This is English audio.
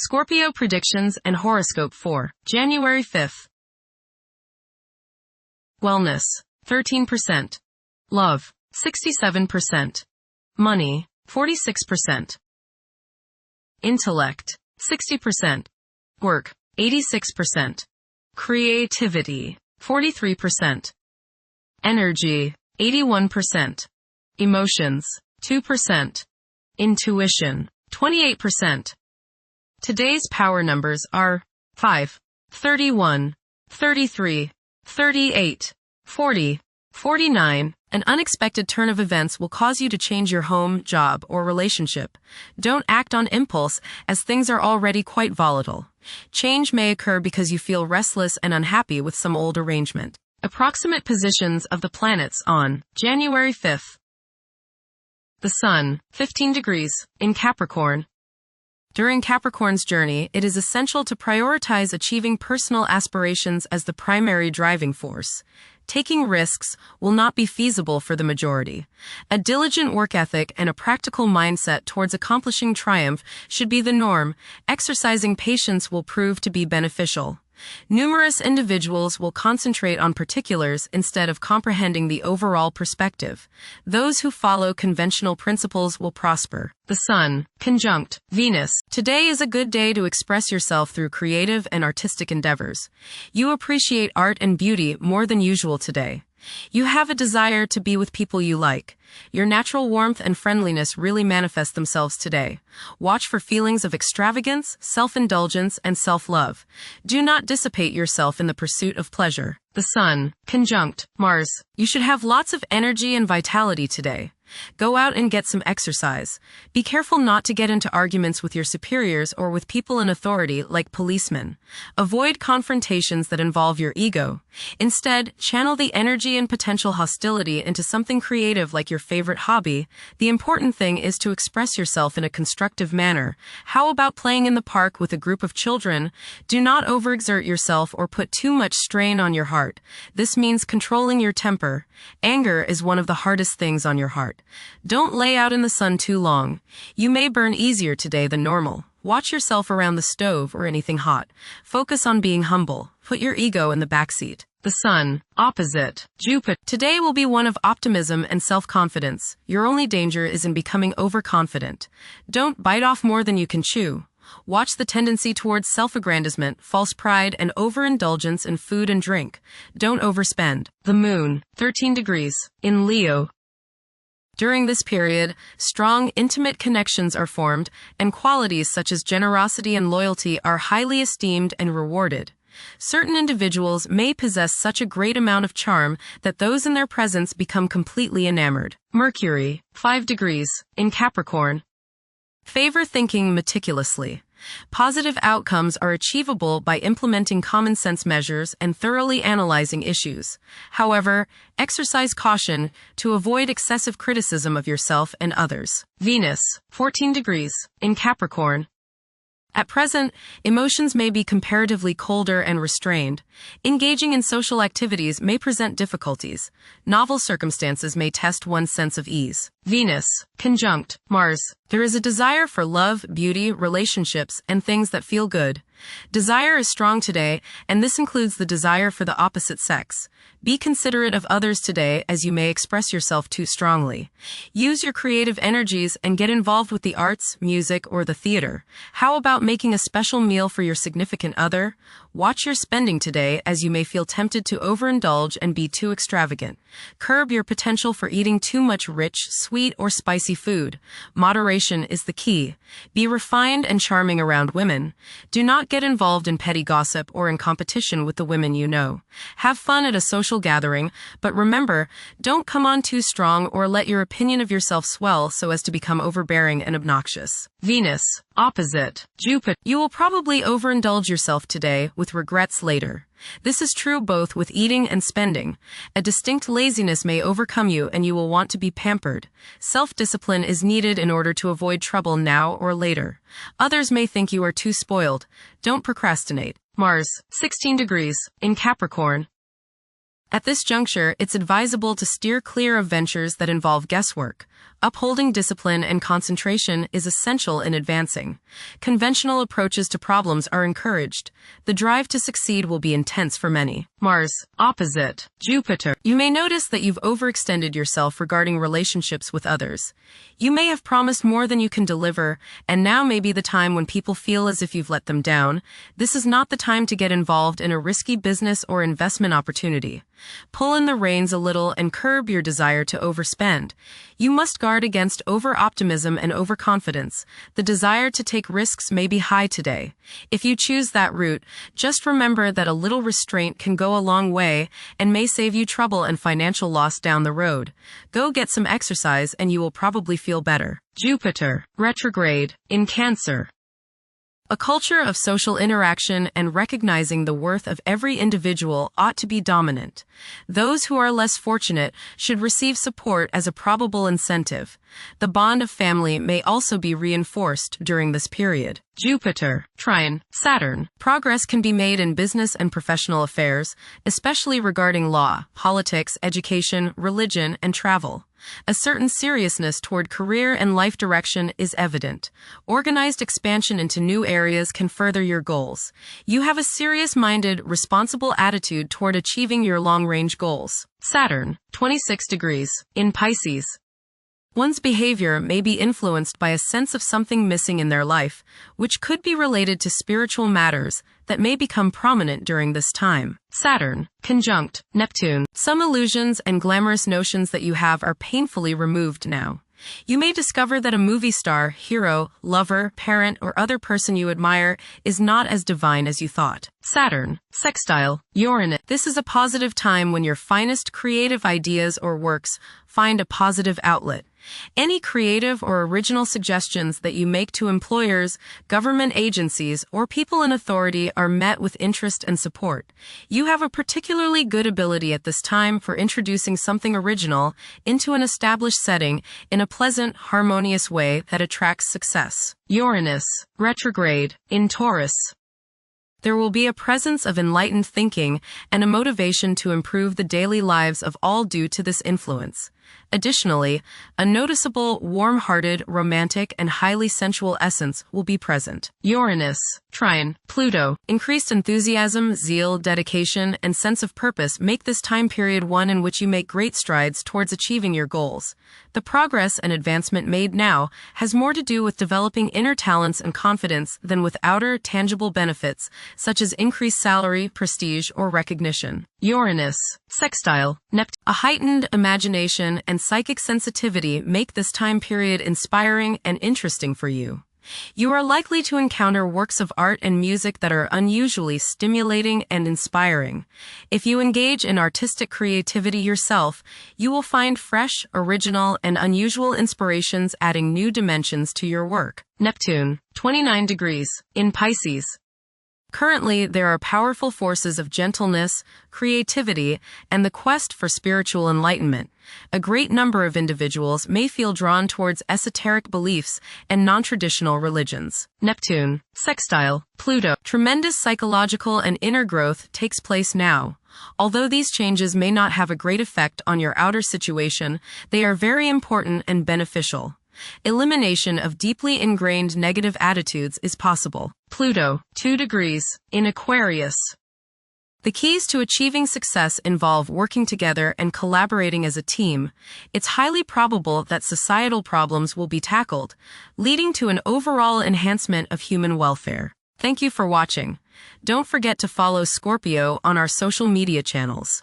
Scorpio predictions and horoscope for January 5th. Wellness, 13%. Love, 67%. Money, 46%. Intellect, 60%. Work, 86%. Creativity, 43%. Energy, 81%. Emotions, 2%. Intuition, 28%. Today's power numbers are 5, 31, 33, 38, 40, 49. An unexpected turn of events will cause you to change your home, job, or relationship. Don't act on impulse, as things are already quite volatile. Change may occur because you feel restless and unhappy with some old arrangement. Approximate positions of the planets on January 5th. The Sun, 15 degrees, in Capricorn. During Capricorn's journey, it is essential to prioritize achieving personal aspirations as the primary driving force. Taking risks will not be feasible for the majority. A diligent work ethic and a practical mindset towards accomplishing triumph should be the norm. Exercising patience will prove to be beneficial. Numerous individuals will concentrate on particulars instead of comprehending the overall perspective. Those who follow conventional principles will prosper. The Sun, conjunct Venus. Today is a good day to express yourself through creative and artistic endeavors. You appreciate art and beauty more than usual today. You have a desire to be with people you like. Your natural warmth and friendliness really manifest themselves today. Watch for feelings of extravagance, self-indulgence, and self-love. Do not dissipate yourself in the pursuit of pleasure. The Sun, conjunct Mars. You should have lots of energy and vitality today. Go out and get some exercise. Be careful not to get into arguments with your superiors or with people in authority like policemen. Avoid confrontations that involve your ego. Instead, channel the energy and potential hostility into something creative like your favorite hobby. The important thing is to express yourself in a constructive manner. How about playing in the park with a group of children? Do not overexert yourself or put too much strain on your heart. This means controlling your temper. Anger is one of the hardest things on your heart. Don't lay out in the sun too long. You may burn easier today than normal. Watch yourself around the stove or anything hot. Focus on being humble. Put your ego in the backseat. The Sun, opposite Jupiter. Today will be one of optimism and self-confidence. Your only danger is in becoming overconfident. Don't bite off more than you can chew. Watch the tendency towards self-aggrandizement, false pride, and overindulgence in food and drink. Don't overspend. The Moon, 13 degrees, in Leo. During this period, strong, intimate connections are formed, and qualities such as generosity and loyalty are highly esteemed and rewarded. Certain individuals may possess such a great amount of charm that those in their presence become completely enamored. Mercury, 5 degrees, in Capricorn. Favor thinking meticulously. Positive outcomes are achievable by implementing common sense measures and thoroughly analyzing issues. However, exercise caution to avoid excessive criticism of yourself and others. Venus, 14 degrees, in Capricorn. At present, emotions may be comparatively colder and restrained. Engaging in social activities may present difficulties. Novel circumstances may test one's sense of ease. Venus, conjunct Mars. There is a desire for love, beauty, relationships, and things that feel good. Desire is strong today, and this includes the desire for the opposite sex. Be considerate of others today, as you may express yourself too strongly. Use your creative energies and get involved with the arts, music, or the theater. How about making a special meal for your significant other? Watch your spending today, as you may feel tempted to overindulge and be too extravagant. Curb your potential for eating too much rich, sweet, or spicy food. Moderation is the key. Be refined and charming around women. Do not get involved in petty gossip or in competition with the women you know. Have fun at a social gathering, but remember, don't come on too strong or let your opinion of yourself swell so as to become overbearing and obnoxious. Venus, opposite Jupiter. You will probably overindulge yourself today with regrets later. This is true both with eating and spending. A distinct laziness may overcome you and you will want to be pampered. Self-discipline is needed in order to avoid trouble now or later. Others may think you are too spoiled. Don't procrastinate. Mars, 16 degrees, in Capricorn. At this juncture, it's advisable to steer clear of ventures that involve guesswork. Upholding discipline and concentration is essential in advancing. Conventional approaches to problems are encouraged. The drive to succeed will be intense for many. Mars, opposite Jupiter. You may notice that you've overextended yourself regarding relationships with others. You may have promised more than you can deliver, and now may be the time when people feel as if you've let them down. This is not the time to get involved in a risky business or investment opportunity. Pull in the reins a little and curb your desire to overspend. You must guard against over-optimism and overconfidence. The desire to take risks may be high today. If you choose that route, just remember that a little restraint can go a long way and may save you trouble and financial loss down the road. Go get some exercise and you will probably feel better. Jupiter, retrograde, in Cancer. A culture of social interaction and recognizing the worth of every individual ought to be dominant. Those who are less fortunate should receive support as a probable incentive. The bond of family may also be reinforced during this period. Jupiter, trine, Saturn. Progress can be made in business and professional affairs, especially regarding law, politics, education, religion, and travel. A certain seriousness toward career and life direction is evident. Organized expansion into new areas can further your goals. You have a serious-minded, responsible attitude toward achieving your long-range goals. Saturn, 26 degrees, in Pisces. One's behavior may be influenced by a sense of something missing in their life, which could be related to spiritual matters that may become prominent during this time. Saturn, conjunct Neptune. Some illusions and glamorous notions that you have are painfully removed now. You may discover that a movie star, hero, lover, parent, or other person you admire is not as divine as you thought. Saturn, sextile Uranus. This is a positive time when your finest creative ideas or works find a positive outlet. Any creative or original suggestions that you make to employers, government agencies, or people in authority are met with interest and support. You have a particularly good ability at this time for introducing something original into an established setting in a pleasant, harmonious way that attracts success. Uranus, retrograde, in Taurus. There will be a presence of enlightened thinking and a motivation to improve the daily lives of all due to this influence. Additionally, a noticeable, warm-hearted, romantic, and highly sensual essence will be present. Uranus, trine, Pluto. Increased enthusiasm, zeal, dedication, and sense of purpose make this time period one in which you make great strides towards achieving your goals. The progress and advancement made now has more to do with developing inner talents and confidence than with outer, tangible benefits, such as increased salary, prestige, or recognition. Uranus, sextile Neptune. A heightened imagination and psychic sensitivity make this time period inspiring and interesting for you. You are likely to encounter works of art and music that are unusually stimulating and inspiring. If you engage in artistic creativity yourself, you will find fresh, original, and unusual inspirations adding new dimensions to your work. Neptune, 29 degrees, in Pisces. Currently, there are powerful forces of gentleness, creativity, and the quest for spiritual enlightenment. A great number of individuals may feel drawn towards esoteric beliefs and non-traditional religions. Neptune, sextile Pluto. Tremendous psychological and inner growth takes place now. Although these changes may not have a great effect on your outer situation, they are very important and beneficial. Elimination of deeply ingrained negative attitudes is possible. Pluto, 2 degrees, in Aquarius. The keys to achieving success involve working together and collaborating as a team. It's highly probable that societal problems will be tackled, leading to an overall enhancement of human welfare. Thank you for watching. Don't forget to follow Scorpio on our social media channels.